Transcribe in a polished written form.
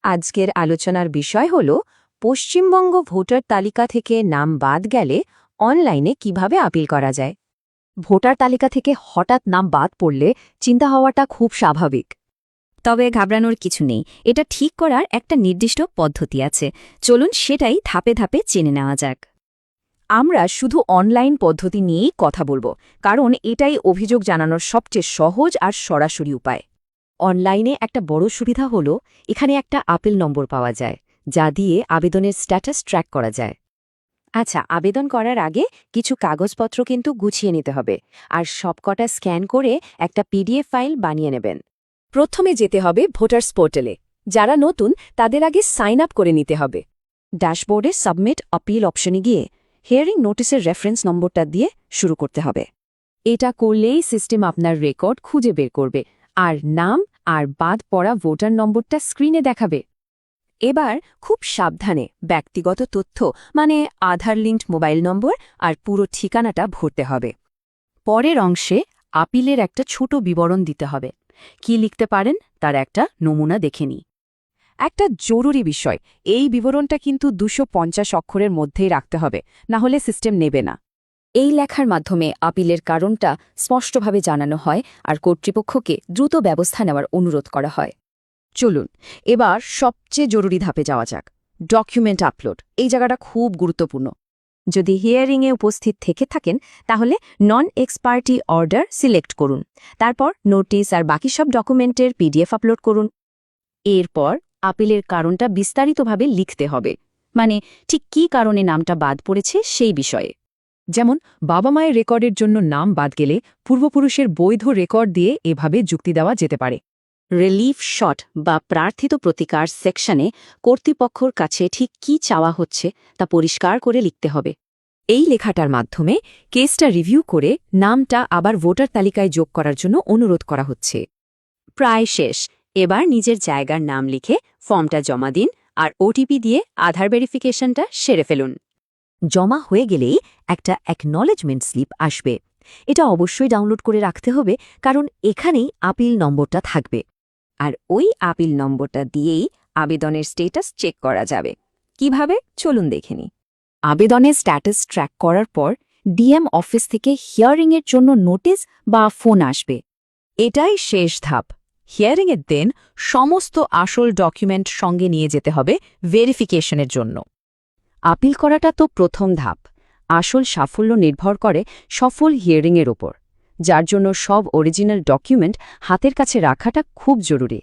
আজকের আলোচনার বিষয় হল পশ্চিমবঙ্গ ভোটার তালিকা থেকে নাম বাদ গেলে অনলাইনে কিভাবে আপিল করা যায়। ভোটার তালিকা থেকে হঠাৎ নাম বাদ পড়লে চিন্তা হওয়াটা খুব স্বাভাবিক। তবে ঘাবড়ানোর কিছু নেই, এটা ঠিক করার একটা নির্দিষ্ট পদ্ধতি আছে। চলুন সেটাই ধাপে ধাপে জেনে নেওয়া যাক। আমরা শুধু অনলাইন পদ্ধতি নিয়েই কথা বলবো, কারণ এটাই অভিযোগ জানানোর সবচেয়ে সহজ আর সরাসরি উপায়। অনলাইনে একটা বড় সুবিধা হলো এখানে একটা আপিল নম্বর পাওয়া যায়, যা দিয়ে আবেদনের স্ট্যাটাস ট্র্যাক করা যায়। আচ্ছা, আবেদন করার আগে কিছু কাগজপত্র কিন্তু গুছিয়ে নিতে হবে, আর সবকটা স্ক্যান করে একটা পিডিএফ ফাইল বানিয়ে নেবেন। প্রথমে যেতে হবে ভোটার্স পোর্টালে। যারা নতুন তাদের আগে সাইন আপ করে নিতে হবে। ড্যাশবোর্ডে সাবমিট আপিল অপশনে গিয়ে হিয়ারিং নোটিসের রেফারেন্স নম্বরটা দিয়ে শুরু করতে হবে। এটা করলেই সিস্টেম আপনার রেকর্ড খুঁজে বের করবে আর নাম আর বাদ পড়া ভোটার নম্বরটা স্ক্রিনে দেখাবে। এবার খুব সাবধানে ব্যক্তিগত তথ্য মানে আধার লিঙ্কড মোবাইল নম্বর আর পুরো ঠিকানাটা ভরতে হবে। পরের অংশে আপিলের একটা ছোট বিবরণ দিতে হবে। কি লিখতে পারেন তার একটা নমুনা দেখে নিই। একটা জরুরি বিষয়, এই বিবরণটা কিন্তু 250 অক্ষরের মধ্যেই রাখতে হবে, না হলে সিস্টেম নেবে না। এই লেখার মাধ্যমে আপিলের কারণটা স্পষ্টভাবে জানানো হয় আর কর্তৃপক্ষকে দ্রুত ব্যবস্থা নেওয়ার অনুরোধ করা হয়। চলুন এবার সবচেয়ে জরুরি ধাপে যাওয়া যাক, ডকুমেন্ট আপলোড। এই জায়গাটা খুব গুরুত্বপূর্ণ। যদি হিয়ারিংয়ে উপস্থিত থেকে থাকেন তাহলে নন এক্সপার্টি অর্ডার সিলেক্ট করুন, তারপর নোটিশ আর বাকি সব ডকুমেন্টের পিডিএফ আপলোড করুন। এরপর আপিলের কারণটা বিস্তারিতভাবে লিখতে হবে, মানে ঠিক কী কারণে নামটা বাদ পড়েছে সেই বিষয়ে। যেমন বাবা মায়ের রেকর্ডের জন্য নাম বাদ গেলে পূর্বপুরুষের বৈধ রেকর্ড দিয়ে এভাবে যুক্তি দেওয়া যেতে পারে। রিলিফ শট বা প্রার্থিত প্রতিকার সেকশনে কর্তৃপক্ষর কাছে ঠিক কী চাওয়া হচ্ছে তা পরিষ্কার করে লিখতে হবে। এই লেখাটার মাধ্যমে কেসটা রিভিউ করে নামটা আবার ভোটার তালিকায় যোগ করার জন্য অনুরোধ করা হচ্ছে। প্রায় শেষ। এবার নিজের জায়গার নাম লিখে ফর্মটা জমা দিন আর ওটিপি দিয়ে আধার ভেরিফিকেশনটা সেরে ফেলুন। জমা হয়ে গেলেই একটা অ্যাকনলেজমেন্ট স্লিপ আসবে। এটা অবশ্যই ডাউনলোড করে রাখতে হবে, কারণ এখানেই আপিল নম্বরটা থাকবে। আর ওই আপিল নম্বরটা দিয়েই আবেদনের স্ট্যাটাস চেক করা যাবে। কিভাবে, চলুন দেখে নিই। আবেদনের স্ট্যাটাস ট্র্যাক করার পর ডিএম অফিস থেকে হিয়ারিংয়ের জন্য নোটিশ বা ফোন আসবে। এটাই শেষ ধাপ। হিয়ারিংয়ের দিন সমস্ত আসল ডকুমেন্ট সঙ্গে নিয়ে যেতে হবে ভেরিফিকেশনের জন্য। আপিল করাটা তো প্রথম ধাপ। আসল সাফল্য নির্ভর করে সফল হিয়ারিংয়ের ওপর, যার জন্য সব অরিজিনাল ডকুমেন্ট হাতের কাছে রাখাটা খুব জরুরি।